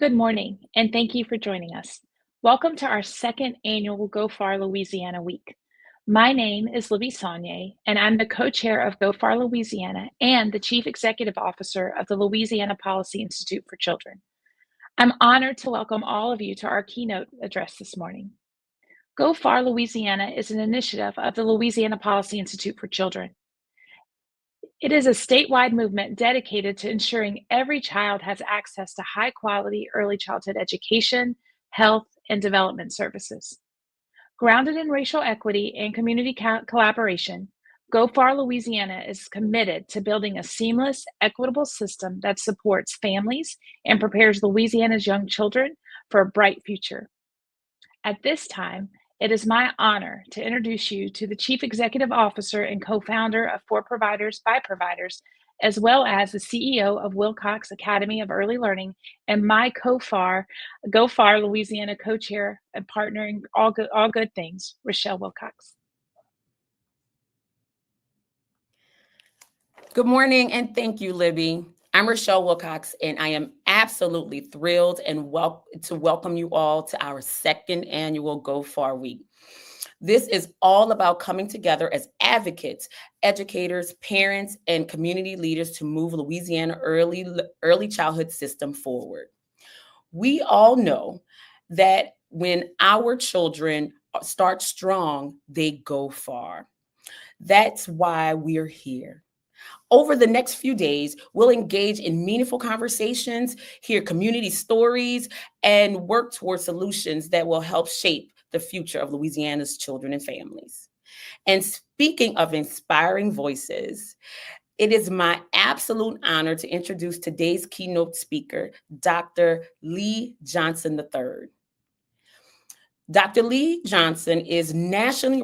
Good morning, and thank you for joining us. Welcome to our second annual Go Far Louisiana Week. My name is Libby Saunier, and I'm the co-chair of Go Far Louisiana and the chief executive officer of the Louisiana Policy Institute for Children. I'm honored to welcome all of you to our keynote address this morning. Go Far Louisiana is an initiative of the Louisiana Policy Institute for Children. It is a statewide movement dedicated to ensuring every child has access to high-quality early childhood education, health, and development services. Grounded in racial equity and community collaboration, Go Far Louisiana is committed to building a seamless, equitable system that supports families and prepares Louisiana's young children for a bright future. At this time, it is my honor to introduce you to the Chief Executive Officer and co-founder of For Providers by Providers, as well as the CEO of Wilcox Academy of Early Learning and my Go Far Louisiana co-chair and partner in all good things, Rochelle Wilcox. Good morning, and thank you, Libby. I'm Rochelle Wilcox, and I am absolutely thrilled and to welcome you all to our second annual Go Far Week. This is all about coming together as advocates, educators, parents, and community leaders to move Louisiana early childhood system forward. We all know that when our children start strong, they go far. That's why we're here. Over the next few days, we'll engage in meaningful conversations, hear community stories, and work towards solutions that will help shape the future of Louisiana's children and families. And speaking of inspiring voices, it is my absolute honor to introduce today's keynote speaker, Dr. Lee Johnson III. Dr. Lee Johnson is a nationally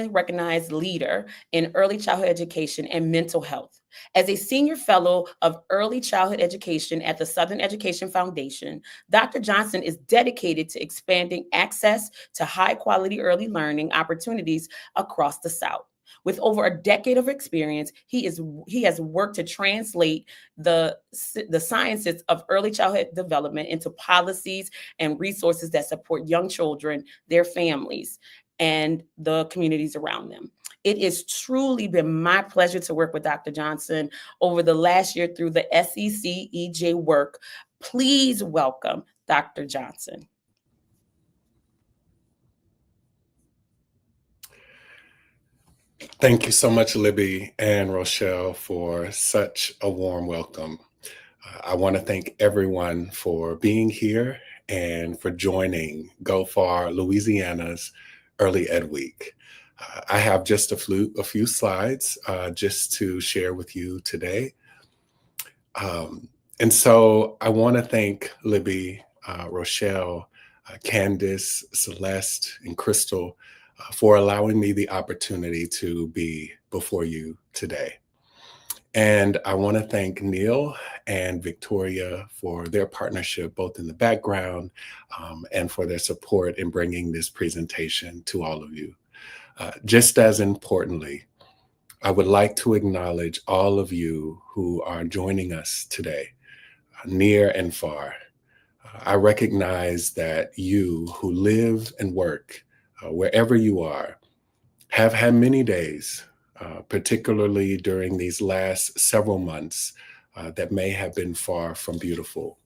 recognized leader in early childhood education and mental health. As a senior fellow of early childhood education at the Southern Education Foundation, Dr. Johnson is dedicated to expanding access to high-quality early learning opportunities across the South. With over a decade of experience, he has worked to translate the sciences of early childhood development into policies and resources that support young children, their families, and the communities around them. It has truly been my pleasure to work with Dr. Johnson over the last year through the SEC EJ work. Please welcome Dr. Johnson. Thank you so much, Libby and Rochelle, for such a warm welcome. I want to thank everyone for being here and for joining Go Far Louisiana's Early Ed Week. I have just a few slides just to share with you today. And so I want to thank Libby, Rochelle, Candace, Celeste, and Crystal for allowing me the opportunity to be before you today. And I want to thank Neil and Victoria for their partnership, both in the background and for their support in bringing this presentation to all of you. Just as importantly, I would like to acknowledge all of you who are joining us today, near and far. I recognize that you who live and work wherever you are, have had many days, particularly during these last several months, that may have been far from beautiful.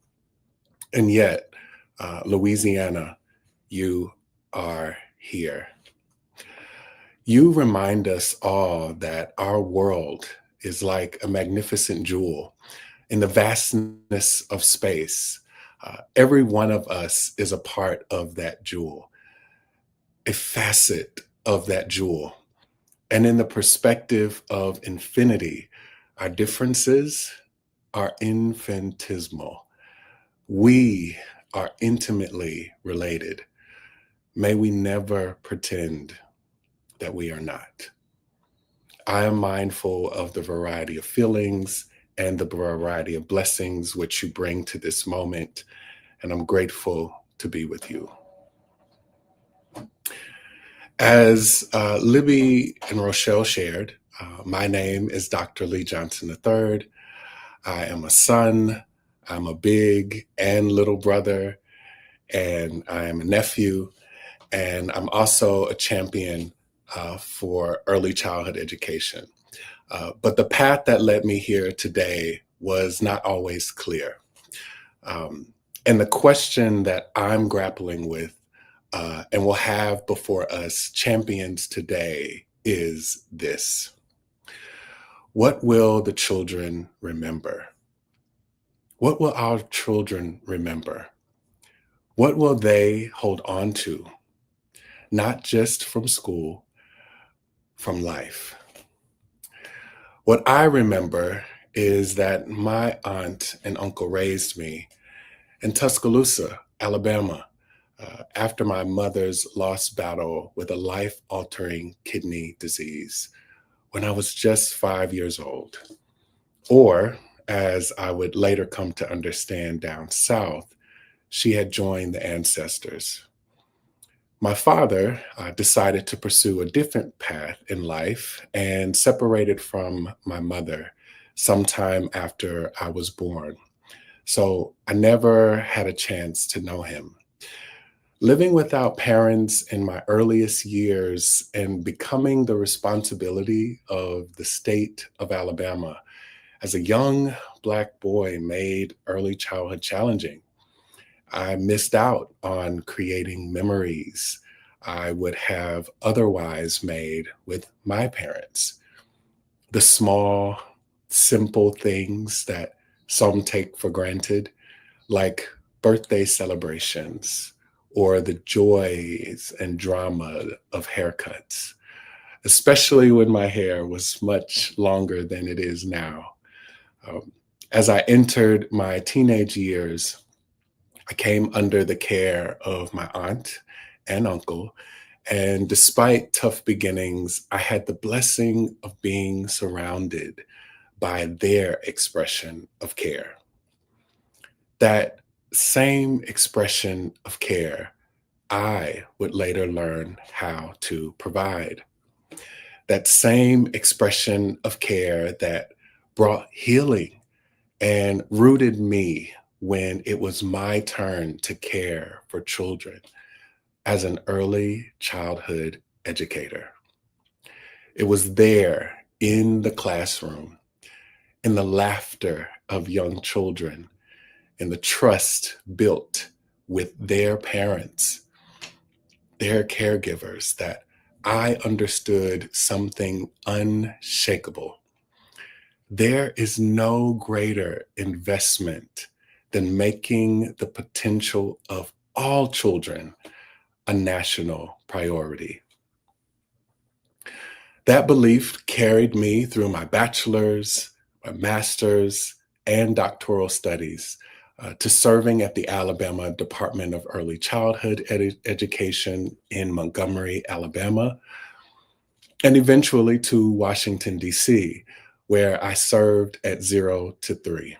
And yet, Louisiana, you are here. You remind us all that our world is like a magnificent jewel in the vastness of space. Every one of us is a part of that jewel, a facet of that jewel. And in the perspective of infinity, our differences are infinitesimal. We are intimately related. May we never pretend that we are not. I am mindful of the variety of feelings and the variety of blessings which you bring to this moment, and I'm grateful to be with you. As Libby and Rochelle shared, my name is Dr. Lee Johnson III. I am a son, I'm a big and little brother, and I am a nephew, and I'm also a champion for early childhood education. But the path that led me here today was not always clear. And the question that I'm grappling with and will have before us champions today is this: what will the children remember? What will our children remember? What will they hold on to? Not just from school, from life. What I remember is that my aunt and uncle raised me in Tuscaloosa, Alabama, after my mother's lost battle with a life-altering kidney disease when I was just 5 years old. Or, as I would later come to understand down south, she had joined the ancestors. My father decided to pursue a different path in life and separated from my mother sometime after I was born. So I never had a chance to know him. Living without parents in my earliest years and becoming the responsibility of the state of Alabama as a young Black boy made early childhood challenging. I missed out on creating memories I would have otherwise made with my parents. The small, simple things that some take for granted, like birthday celebrations or the joys and drama of haircuts, especially when my hair was much longer than it is now. As I entered my teenage years, I came under the care of my aunt and uncle, and despite tough beginnings, I had the blessing of being surrounded by their expression of care. That same expression of care, I would later learn how to provide. That same expression of care that brought healing and rooted me when it was my turn to care for children as an early childhood educator. It was there in the classroom, in the laughter of young children, in the trust built with their parents, their caregivers, that I understood something unshakable. There is no greater investment than making the potential of all children a national priority. That belief carried me through my bachelor's, my master's, and doctoral studies to serving at the Alabama Department of Early Childhood Education in Montgomery, Alabama, and eventually to Washington, D.C., where I served at 0 to 3,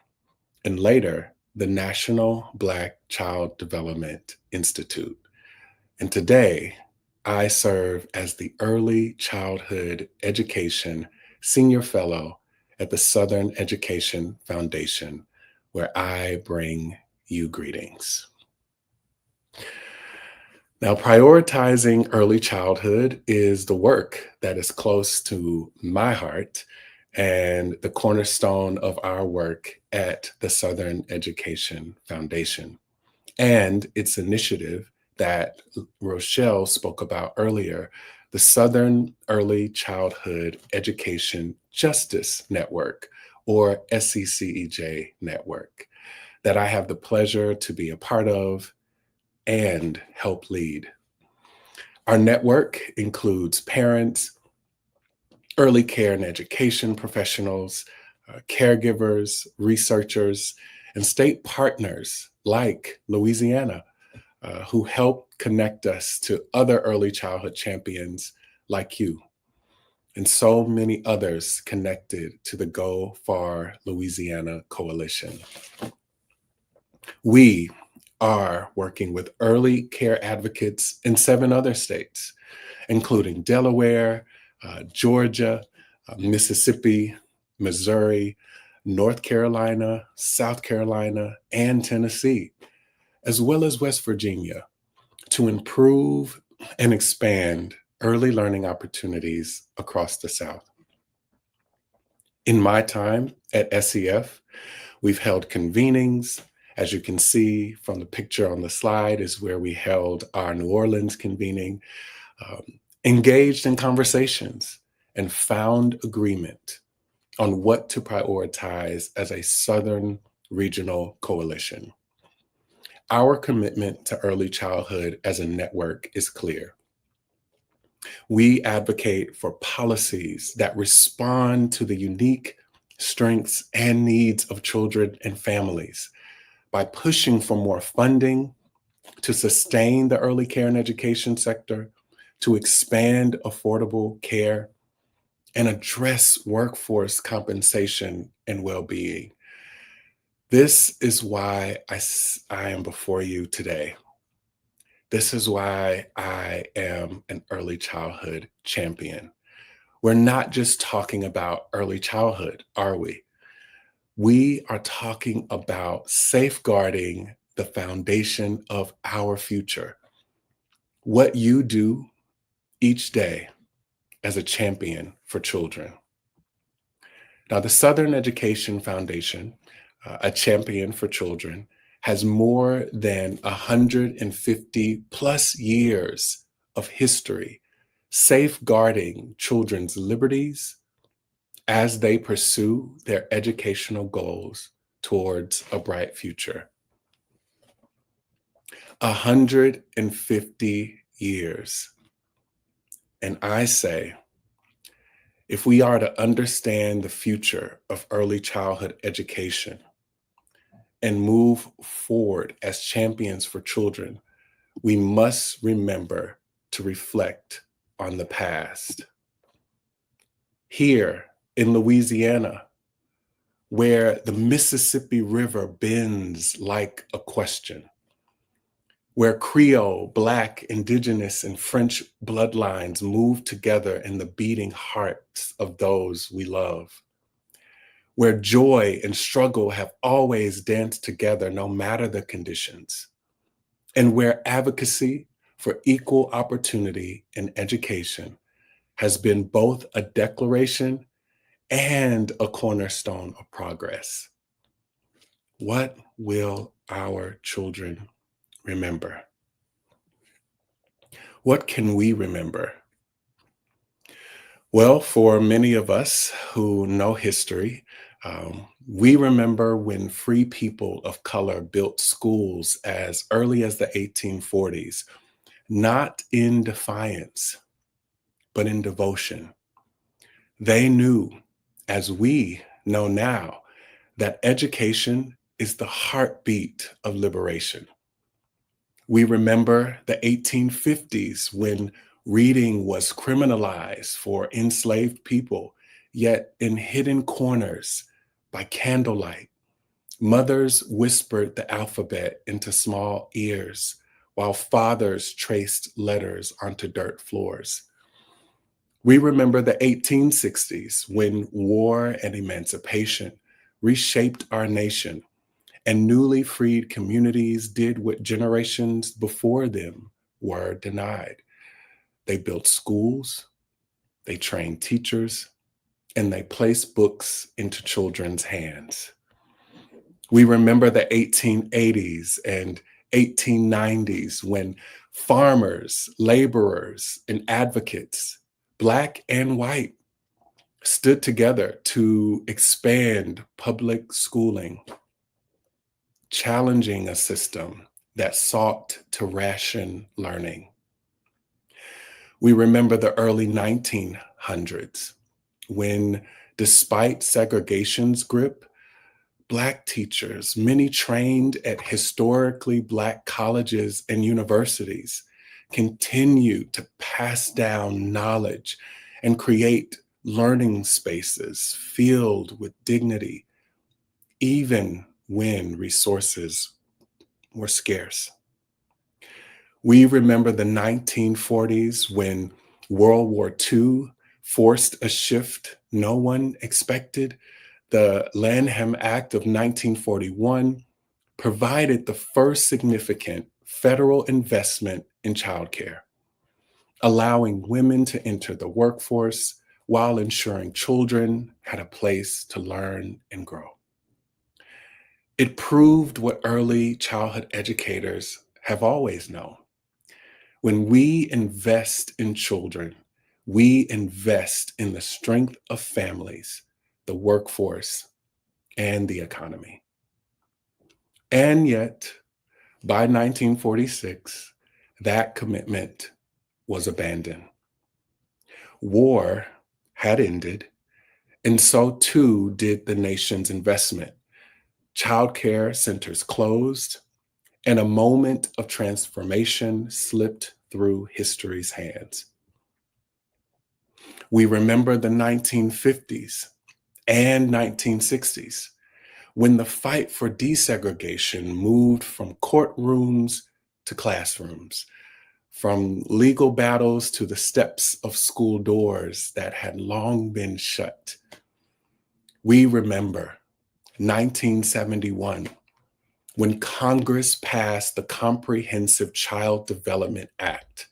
and later the National Black Child Development Institute. And today, I serve as the Early Childhood Education Senior Fellow at the Southern Education Foundation, where I bring you greetings. Now, prioritizing early childhood is the work that is close to my heart and the cornerstone of our work at the Southern Education Foundation and its initiative that Rochelle spoke about earlier, the Southern Early Childhood Education Justice Network, or SECEJ Network, that I have the pleasure to be a part of and help lead. Our network includes parents, early care and education professionals, caregivers, researchers, and state partners like Louisiana, who help connect us to other early childhood champions like you, and so many others connected to the Geaux Far Louisiana Coalition. We are working with early care advocates in 7 other states, including Delaware, Georgia, Mississippi, Missouri, North Carolina, South Carolina, and Tennessee, as well as West Virginia, to improve and expand early learning opportunities across the South. In my time at SEF, we've held convenings. As you can see from the picture on the slide is where we held our New Orleans convening, engaged in conversations and found agreement on what to prioritize as a Southern regional coalition. Our commitment to early childhood as a network is clear. We advocate for policies that respond to the unique strengths and needs of children and families by pushing for more funding to sustain the early care and education sector, to expand affordable care, and address workforce compensation and well-being. This is why I am before you today. This is why I am an early childhood champion. We're not just talking about early childhood, are we? We are talking about safeguarding the foundation of our future. What you do each day as a champion for children. Now, the Southern Education Foundation, a champion for children, has more than 150 plus years of history safeguarding children's liberties as they pursue their educational goals towards a bright future. 150 years. And I say, if we are to understand the future of early childhood education and move forward as champions for children, we must remember to reflect on the past. Here in Louisiana, where the Mississippi River bends like a question, where Creole, Black, Indigenous, and French bloodlines move together in the beating hearts of those we love, where joy and struggle have always danced together no matter the conditions, and where advocacy for equal opportunity in education has been both a declaration and a cornerstone of progress. What will our children remember? What can we remember? Well, for many of us who know history, we remember when free people of color built schools as early as the 1840s, not in defiance, but in devotion. They knew, as we know now, that education is the heartbeat of liberation. We remember the 1850s when reading was criminalized for enslaved people, yet in hidden corners by candlelight, mothers whispered the alphabet into small ears while fathers traced letters onto dirt floors. We remember the 1860s when war and emancipation reshaped our nation, and newly freed communities did what generations before them were denied. They built schools, they trained teachers, and they placed books into children's hands. We remember the 1880s and 1890s when farmers, laborers, and advocates, Black and white, stood together to expand public schooling, challenging a system that sought to ration learning. We remember the early 1900s when, despite segregation's grip, Black teachers, many trained at historically Black colleges and universities, continued to pass down knowledge and create learning spaces filled with dignity, even when resources were scarce. We remember the 1940s when World War II forced a shift no one expected, The Lanham Act of 1941 provided the first significant federal investment in childcare, allowing women to enter the workforce while ensuring children had a place to learn and grow. It proved what early childhood educators have always known. When we invest in children, we invest in the strength of families, the workforce, and the economy. And yet, by 1946, that commitment was abandoned. War had ended, and so too did the nation's investment. Childcare centers closed, and a moment of transformation slipped through history's hands. We remember the 1950s and 1960s, when the fight for desegregation moved from courtrooms to classrooms, from legal battles to the steps of school doors that had long been shut. We remember 1971, when Congress passed the Comprehensive Child Development Act,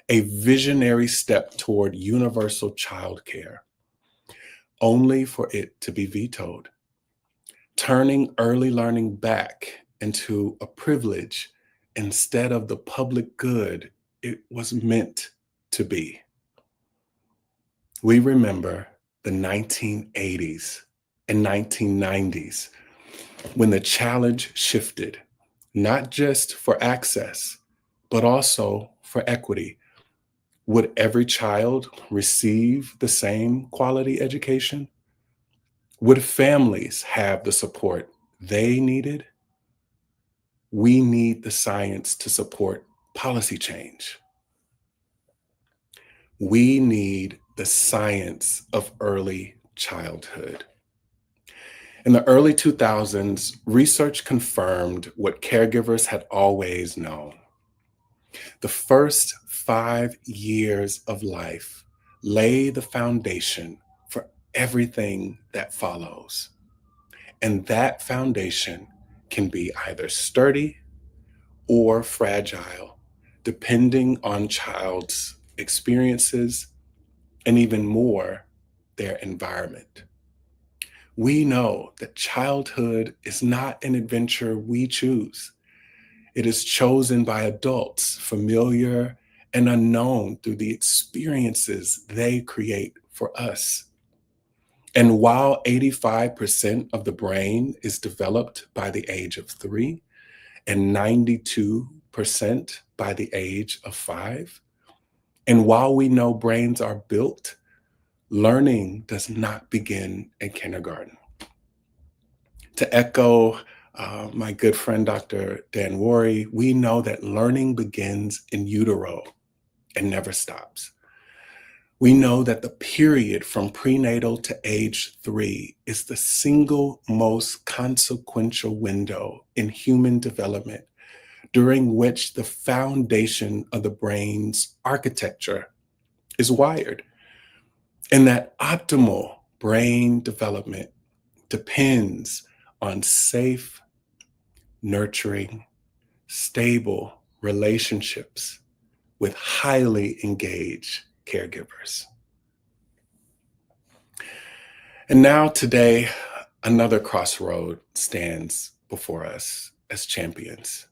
a visionary step toward universal child care, only for it to be vetoed, turning early learning back into a privilege instead of the public good it was meant to be. We remember the 1980s and 1990s, when the challenge shifted, not just for access, but also for equity. Would every child receive the same quality education? Would families have the support they needed? We need the science to support policy change. We need the science of early childhood. In the early 2000s, research confirmed what caregivers had always known. The first 5 years of life lay the foundation for everything that follows. And that foundation can be either sturdy or fragile, depending on child's experiences and even more, their environment. We know that childhood is not an adventure we choose. It is chosen by adults, familiar and unknown, through the experiences they create for us. And while 85% of the brain is developed by the age of 3 and 92% by the age of 5, and while we know brains are built, learning does not begin in kindergarten. To echo my good friend, Dr. Dan Worry, we know that learning begins in utero and never stops. We know that the period from prenatal to age 3 is the single most consequential window in human development, during which the foundation of the brain's architecture is wired. And that optimal brain development depends on safe, nurturing, stable relationships with highly engaged caregivers. And now today, another crossroad stands before us as champions.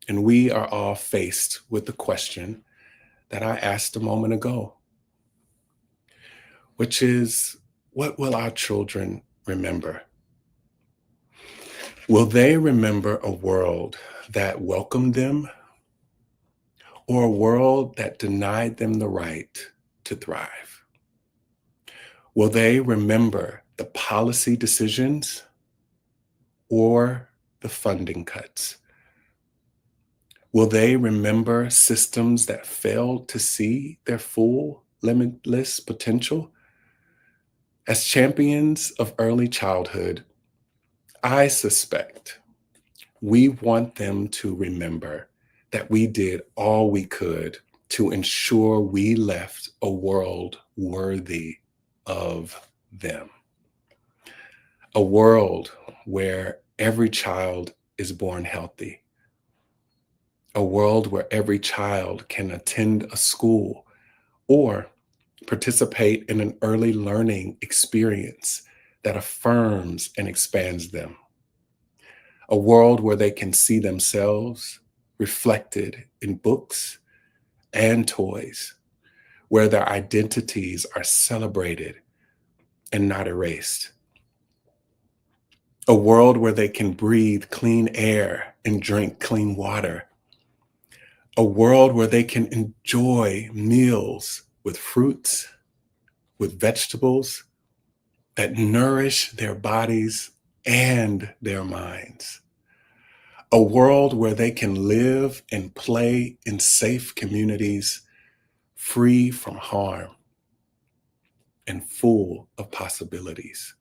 And we are all faced with the question that I asked a moment ago, which is, what will our children remember? Will they remember a world that welcomed them, or a world that denied them the right to thrive? Will they remember the policy decisions or the funding cuts? Will they remember systems that failed to see their full, limitless potential? As champions of early childhood, I suspect we want them to remember that we did all we could to ensure we left a world worthy of them. a world where every child is born healthy, a world where every child can attend a school or participate in an early learning experience that affirms and expands them, a world where they can see themselves reflected in books and toys, where their identities are celebrated and not erased, a world where they can breathe clean air and drink clean water, a world where they can enjoy meals with fruits, with vegetables that nourish their bodies and their minds, a world where they can live and play in safe communities, free from harm and full of possibilities.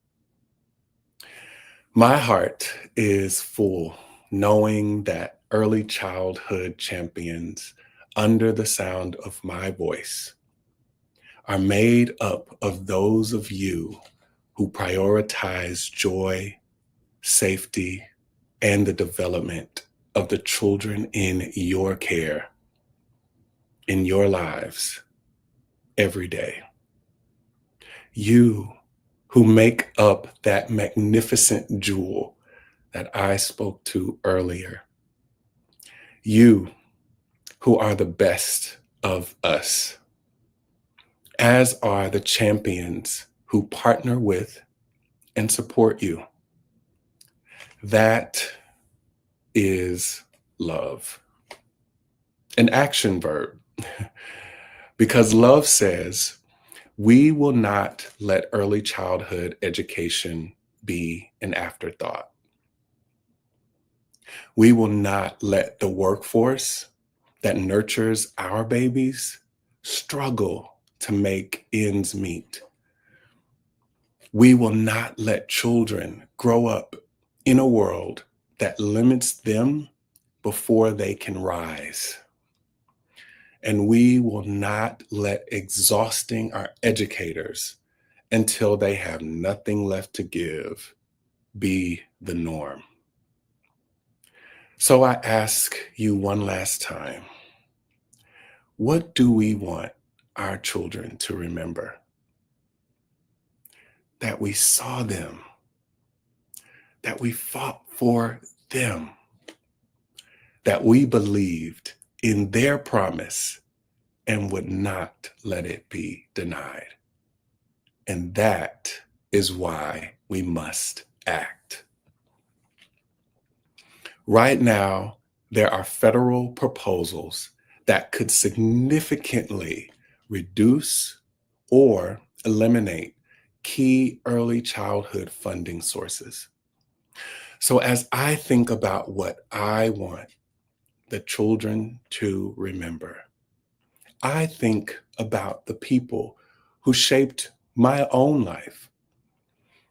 My heart is full knowing that early childhood champions under the sound of my voice are made up of those of you who prioritize joy, safety, and the development of the children in your care, in your lives, every day. You who make up that magnificent jewel that I spoke to earlier. You who are the best of us, as are the champions who partner with and support you. That is love, an action verb, because love says, we will not let early childhood education be an afterthought. We will not let the workforce that nurtures our babies struggle to make ends meet. We will not let children grow up in a world that limits them before they can rise. And we will not let exhausting our educators until they have nothing left to give be the norm. So I ask you one last time, what do we want our children to remember? That we saw them, that we fought for them, that we believed in their promise and would not let it be denied. And that is why we must act. Right now, there are federal proposals that could significantly reduce or eliminate key early childhood funding sources. So as I think about what I want the children to remember, I think about the people who shaped my own life,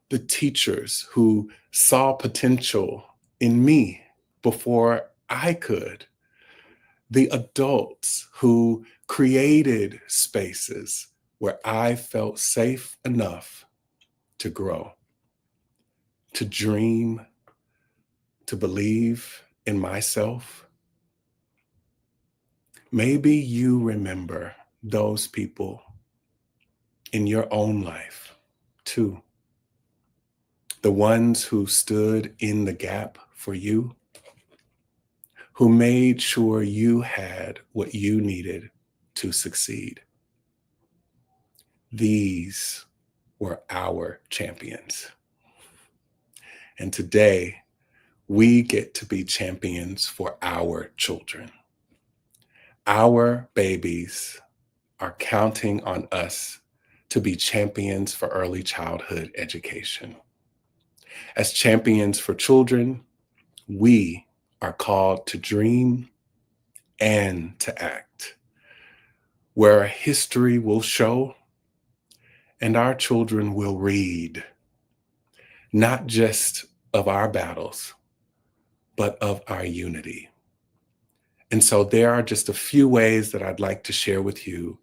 the teachers who saw potential in me before I could, the adults who created spaces where I felt safe enough to grow, to dream, to believe in myself. Maybe you remember those people in your own life too. The ones who stood in the gap for you, who made sure you had what you needed to succeed. These were our champions. And today, we get to be champions for our children. Our babies are counting on us to be champions for early childhood education. As champions for children, we are called to dream and to act, where history will show and our children will read, not just of our battles, but of our unity. And so there are just a few ways that I'd like to share with you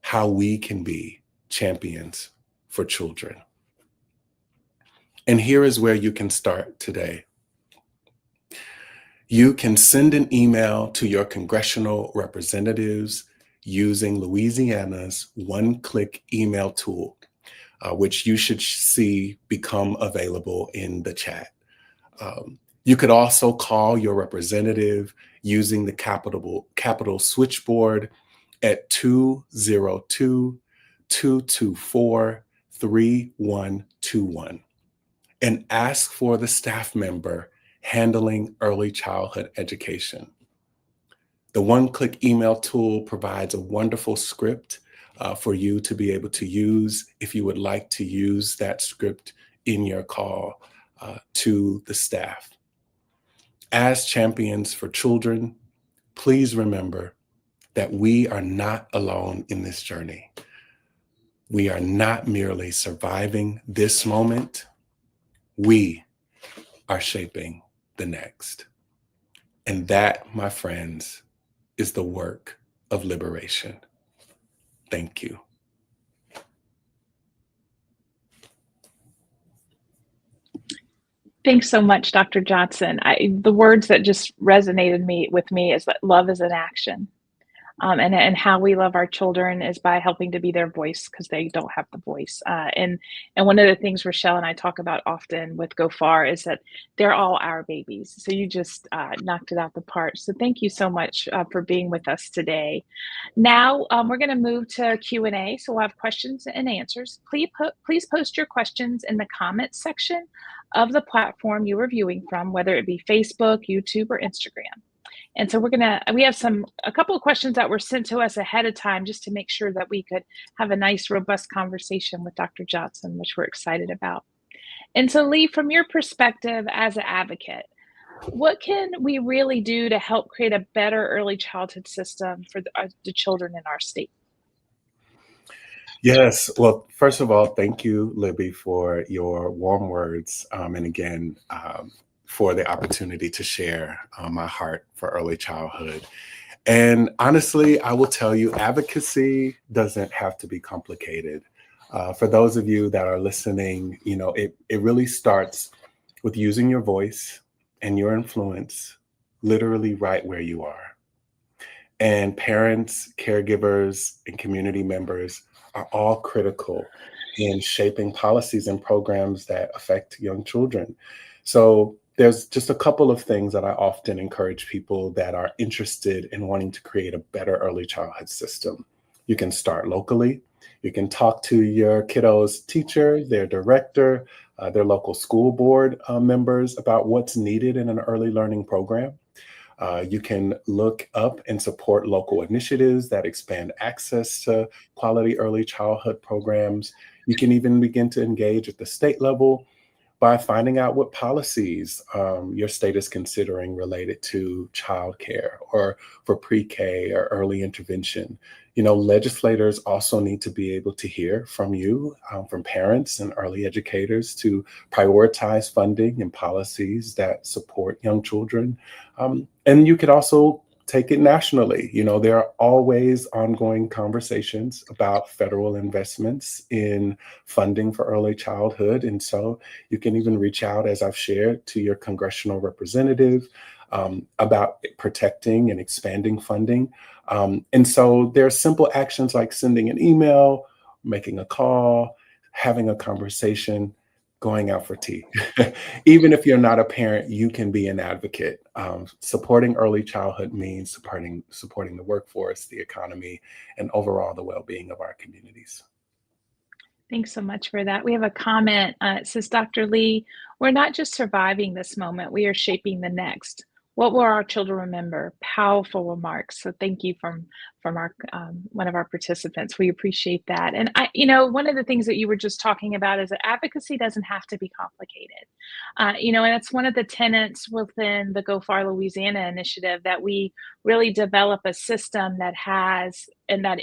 how we can be champions for children. And here is where you can start today. You can send an email to your congressional representatives using Louisiana's one-click email tool, which you should see become available in the chat. You could also call your representative using the Capitol switchboard at 202-224-3121 and ask for the staff member handling early childhood education. The one-click email tool provides a wonderful script for you to be able to use if you would like to use that script in your call to the staff. As champions for children, please remember that we are not alone in this journey. We are not merely surviving this moment. We are shaping the next. And that, my friends, is the work of liberation. Thank you. Thanks so much, Dr. Johnson. The words that just resonated with me is that love is an action. And how we love our children is by helping to be their voice because they don't have the voice. And one of the things Rochelle and I talk about often with Go Far is that they're all our babies. So you just knocked it out the park. So thank you so much for being with us today. Now we're going to move to Q&A. So we'll have questions and answers. Please post your questions in the comments section of the platform you are viewing from, whether it be Facebook, YouTube, or Instagram. And so we have a couple of questions that were sent to us ahead of time just to make sure that we could have a nice, robust conversation with Dr. Johnson, which we're excited about. And so Lee, from your perspective as an advocate, what can we really do to help create a better early childhood system for the children in our state? Yes. Well, first of all, thank you, Libby, for your warm words. And again, for the opportunity to share my heart for early childhood. And honestly, I will tell you, advocacy doesn't have to be complicated. For those of you that are listening, it really starts with using your voice and your influence literally right where you are. And parents, caregivers, and community members are all critical in shaping policies and programs that affect young children. So there's just a couple of things that I often encourage people that are interested in wanting to create a better early childhood system. You can start locally. You can talk to your kiddo's teacher, their director, their local school board members about what's needed in an early learning program. You can look up and support local initiatives that expand access to quality early childhood programs. You can even begin to engage at the state level by finding out what policies your state is considering related to childcare or for pre-K or early intervention. Legislators also need to be able to hear from you, from parents and early educators to prioritize funding and policies that support young children. And you could also take it nationally. There are always ongoing conversations about federal investments in funding for early childhood. And so you can even reach out, as I've shared, to your congressional representative about protecting and expanding funding. And so there are simple actions like sending an email, making a call, having a conversation, going out for tea. Even if you're not a parent, you can be an advocate. Supporting early childhood means supporting the workforce, the economy, and overall the well-being of our communities. Thanks so much for that. We have a comment. It says, Dr. Lee, we're not just surviving this moment, we are shaping the next. What will our children remember? Powerful remarks. So thank you from our one of our participants. We appreciate that. And one of the things that you were just talking about is that advocacy doesn't have to be complicated. And it's one of the tenets within the Go Far Louisiana initiative that we really develop a system that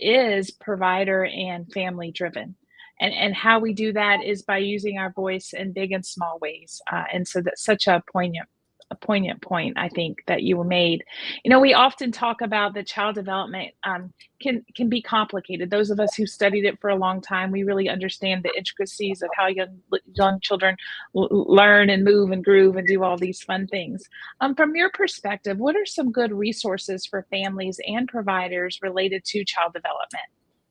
is provider and family driven. And how we do that is by using our voice in big and small ways. And so that's such a poignant a poignant point, I think, that you made. You know, we often talk about that child development can be complicated. Those of us who studied it for a long time, we really understand the intricacies of how young children learn and move and groove and do all these fun things. From your perspective, what are some good resources for families and providers related to child development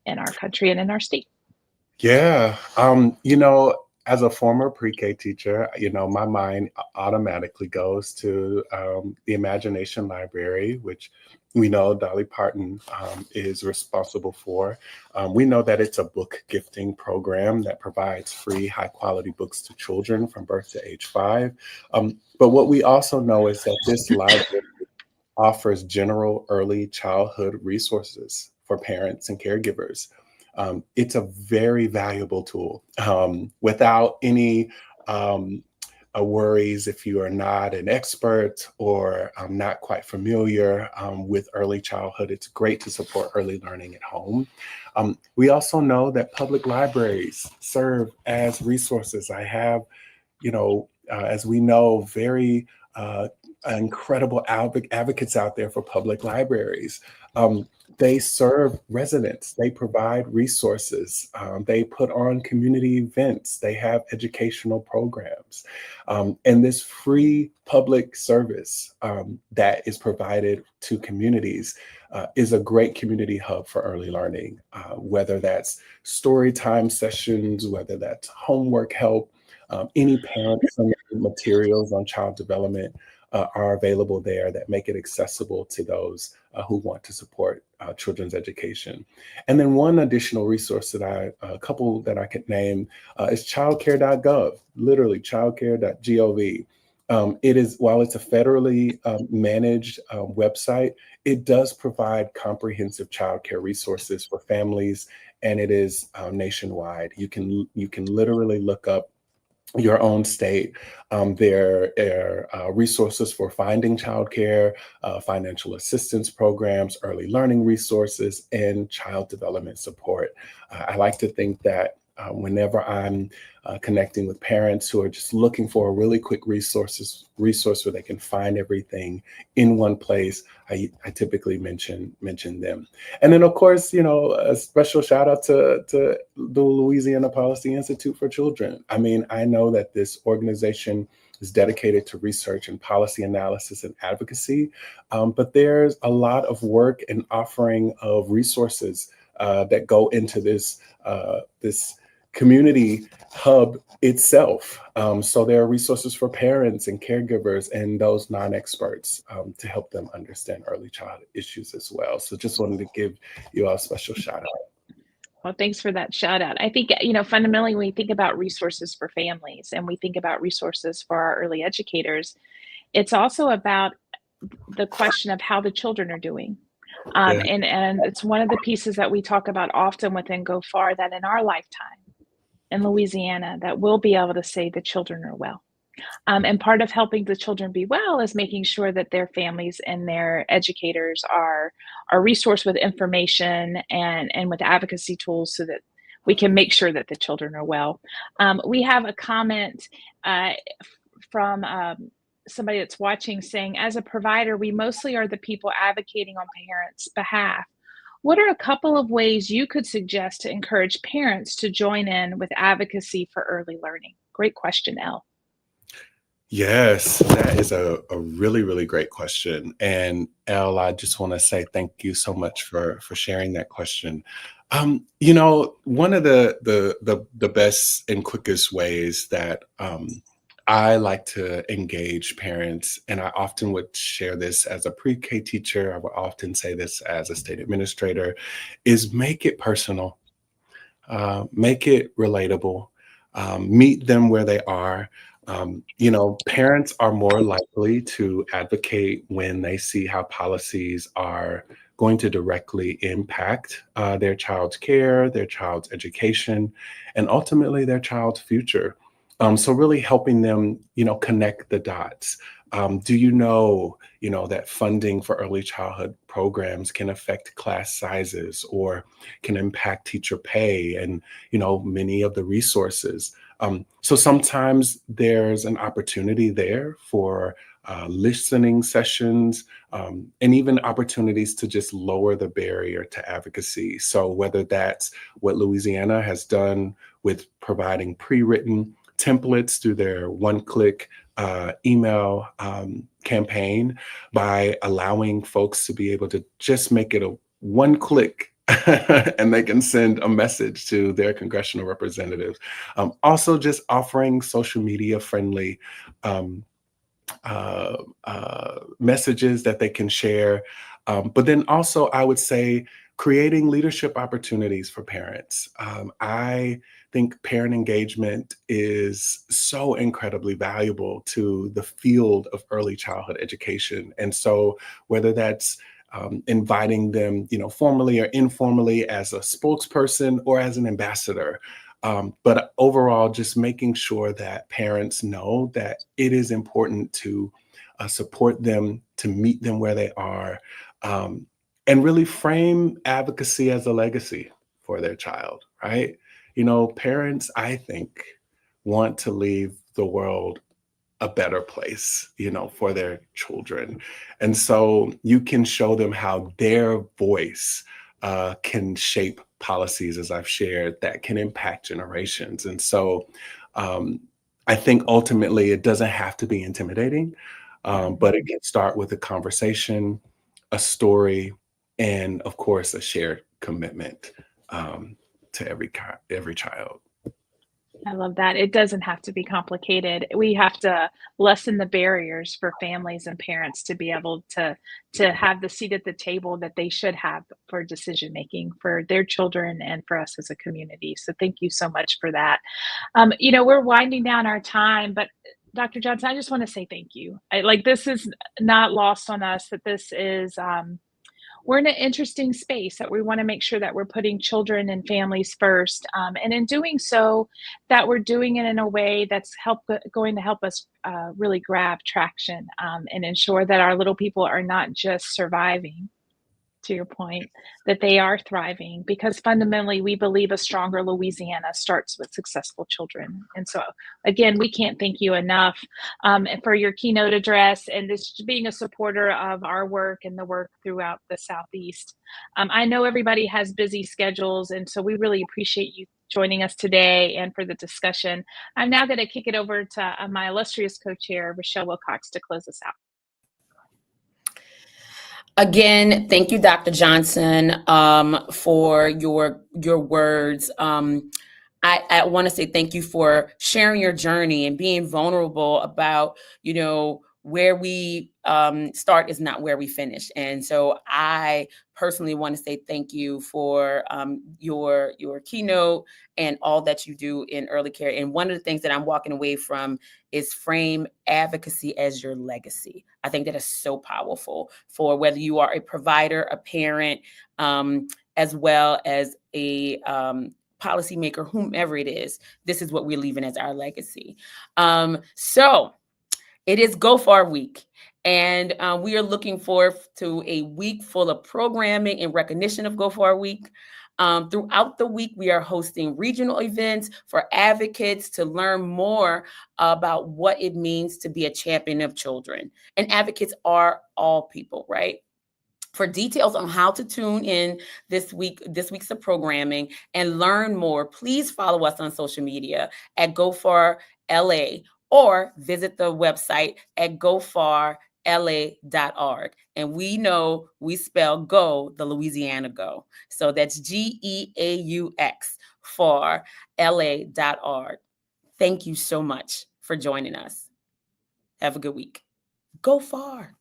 in our country and in our state? Yeah. As a former pre-K teacher, my mind automatically goes to the Imagination Library, which we know Dolly Parton is responsible for. We know that it's a book gifting program that provides free, high-quality books to children from birth to age 5. But what we also know is that this library offers general early childhood resources for parents and caregivers. It's a very valuable tool without any worries if you are not an expert or not quite familiar with early childhood. It's great to support early learning at home. We also know that public libraries serve as resources. I have, as we know, very incredible advocates out there for public libraries. They serve residents, they provide resources, they put on community events, they have educational programs. And this free public service that is provided to communities is a great community hub for early learning, whether that's story time sessions, whether that's homework help, any parent-centered materials on child development are available there that make it accessible to those who want to support children's education. And then one additional resource a couple that I could name is childcare.gov, literally childcare.gov. While it's a federally managed website, it does provide comprehensive childcare resources for families, and it is nationwide. You can literally look up your own state. There are resources for finding childcare, financial assistance programs, early learning resources, and child development support. I like to think that whenever I'm connecting with parents who are just looking for a really quick resource where they can find everything in one place, I typically mention them. And then, of course, a special shout out to the Louisiana Policy Institute for Children. I mean, I know that this organization is dedicated to research and policy analysis and advocacy, but there's a lot of work and offering of resources that go into this community hub itself. So there are resources for parents and caregivers and those non-experts to help them understand early childhood issues as well. So just wanted to give you all a special shout out. Well, thanks for that shout out. I think, fundamentally, when we think about resources for families and we think about resources for our early educators, it's also about the question of how the children are doing. And it's one of the pieces that we talk about often within Go Far, that in our lifetime in Louisiana, that we'll be able to say the children are well. And part of helping the children be well is making sure that their families and their educators are resourced with information and with advocacy tools so that we can make sure that the children are well. We have a comment from somebody that's watching saying, as a provider, we mostly are the people advocating on parents' behalf. What are a couple of ways you could suggest to encourage parents to join in with advocacy for early learning? Great question, Elle. Yes, that is a really, really great question. And Elle, I just want to say thank you so much for sharing that question. One of the best and quickest ways that I like to engage parents, and I often would share this as a pre-K teacher, I would often say this as a state administrator, is make it personal, make it relatable, meet them where they are. Parents are more likely to advocate when they see how policies are going to directly impact their child's care, their child's education, and ultimately their child's future. So really helping them, connect the dots. Do you know that funding for early childhood programs can affect class sizes or can impact teacher pay and, many of the resources. So sometimes there's an opportunity there for listening sessions, and even opportunities to just lower the barrier to advocacy. So whether that's what Louisiana has done with providing pre-written templates through their one-click email campaign, by allowing folks to be able to just make it a one click and they can send a message to their congressional representatives. Also, just offering social media friendly messages that they can share. But then also, I would say, creating leadership opportunities for parents. I think parent engagement is so incredibly valuable to the field of early childhood education. And so whether that's inviting them, formally or informally as a spokesperson or as an ambassador, but overall, just making sure that parents know that it is important to support them, to meet them where they are, and really frame advocacy as a legacy for their child, right? Parents, I think, want to leave the world a better place, for their children. And so you can show them how their voice can shape policies, as I've shared, that can impact generations. And so I think ultimately it doesn't have to be intimidating, but it can start with a conversation, a story, and of course, a shared commitment to every child. I love that. It doesn't have to be complicated. We have to lessen the barriers for families and parents to be able to have the seat at the table that they should have for decision making for their children and for us as a community. So thank you so much for that. We're winding down our time, but Dr. Johnson, I just want to say thank you. This is not lost on us that this is we're in an interesting space that we want to make sure that we're putting children and families first. And in doing so, that we're doing it in a way that's going to help us really grab traction and ensure that our little people are not just surviving, to your point, that they are thriving, because fundamentally we believe a stronger Louisiana starts with successful children. And so, again, we can't thank you enough for your keynote address and this being a supporter of our work and the work throughout the Southeast. I know everybody has busy schedules, and so we really appreciate you joining us today and for the discussion. I'm now going to kick it over to my illustrious co-chair, Rochelle Wilcox, to close us out. Again, thank you, Dr. Johnson, for your words. I want to say thank you for sharing your journey and being vulnerable about, where we start is not where we finish. And so I personally want to say thank you for your keynote and all that you do in early care. And one of the things that I'm walking away from is frame advocacy as your legacy. I think that is so powerful for whether you are a provider, a parent, as well as a policymaker, whomever it is. This is what we're leaving as our legacy. So it is Geaux Far Week, and we are looking forward to a week full of programming in recognition of Geaux Far Week. Throughout the week, we are hosting regional events for advocates to learn more about what it means to be a champion of children. And advocates are all people, right? For details on how to tune in this week's of programming and learn more, please follow us on social media at Geaux Far LA, or visit the website at gofarla.org. And we know we spell go, the Louisiana go. So that's GEAUX for LA.org. Thank you so much for joining us. Have a good week. Go far.